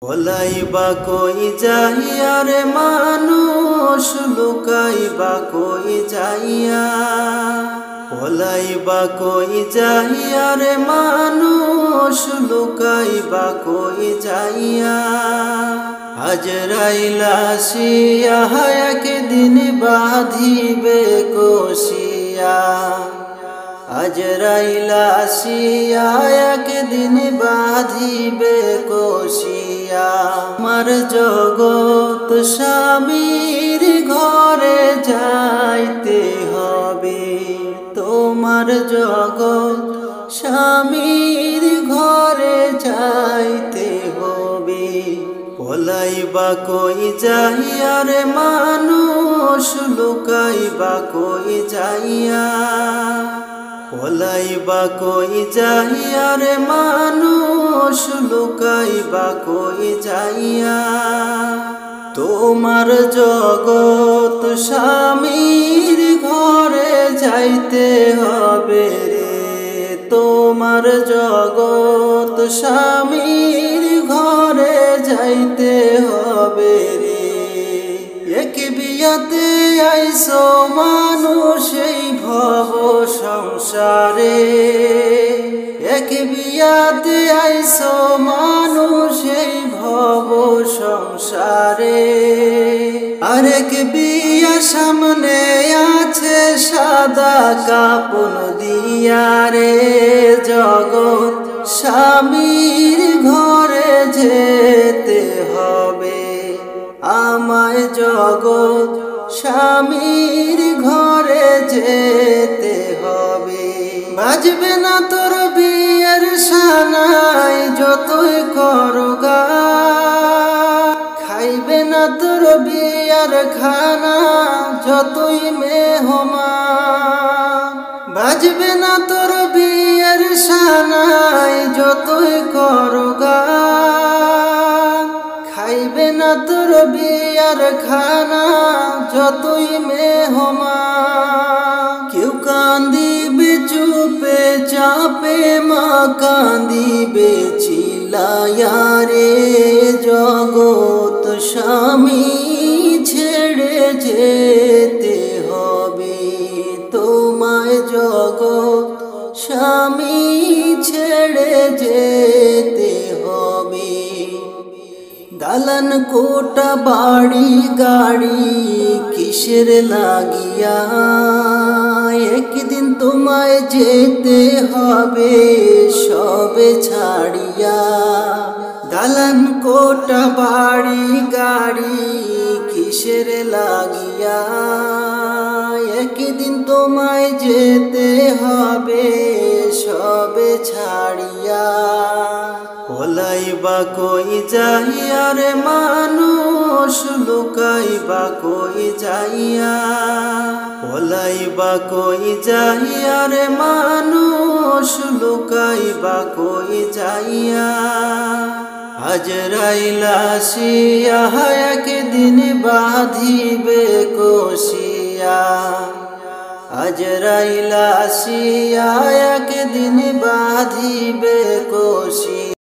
পলাইবা কই যাইয়া রে মানুষ লুকাইবা কই যাইয়া, পলাইবা কই যাইয়া রে মানুষ লুকাইবা কই যাইয়া। আজরাইল আসিয়া একদিন বাঁধিবে কষিয়া, আজরাইল আসিয়া একদিন বাঁধিবে কষিয়া। আমার জগৎ স্বামীর ঘরে যাইতে হবে, তোমার জগৎ স্বামীর ঘরে যাইতে হবে। পলাইবা কই যাইয়া রে মানুষ লুকাইবা কই যাইয়া, পলাইবা কই যাইয়া রে মানুষ লুকাইবা কই যাইয়া। তোমার জগৎ স্বামীর ঘরে যাইতে হবে রে, তোমার জগৎ স্বামীর ঘরে যাইতে হবে রে। এক বিয়াতে আইসো মানুষ এই ভব সংসারে, এক বিয়াতে আইসো মানুষ এই ভব সংসারে। আরেক বিয়া সামনে আছে সাদা কাপন দিয়া রে, জগৎ স্বামীর ঘরে যেতে হবে আমায়, জগৎ স্বামীর ঘরে যেতে হবে। বাজবে না তোর বিয়ের সানাই যতই করো গান, খাইবে না তোর বিয়ার খানা যতই মেহমান। বাজবে না তোর বিয়ের সানাই যতই করো গান, খাইবে না তোর বিয়ার খানা যতই মেহমান। কেউ কান্দিবে চুপে চাপে, মা কান্দিবে চিল্লায়া রে, জগৎ স্বামী ছেড়ে যেতে হবে তোমায়, জগৎ স্বামী ছেড়ে যেতে হবে। দালান কোটা বাড়ি গাড়ি কিসের লাগিয়া, একদিন তোমায় যেতে হবে সবে ছাড়িয়া। দালান কোটা বাড়ি গাড়ি কিসের লাগিয়া, একদিন তোমায় যেতে হবে সবে ছাড়িয়া। পলাইবা কই যাইয়া রে মানুষ লুকাইবা কই যাইয়া, পলাইবা কই যাইয়া রে মানুষ লুকাইবা কই যাইয়া। আজরাইল আসিয়া একদিন বাঁধিবে কষিয়া, আজরাইল আসিয়া একদিন বাঁধিবে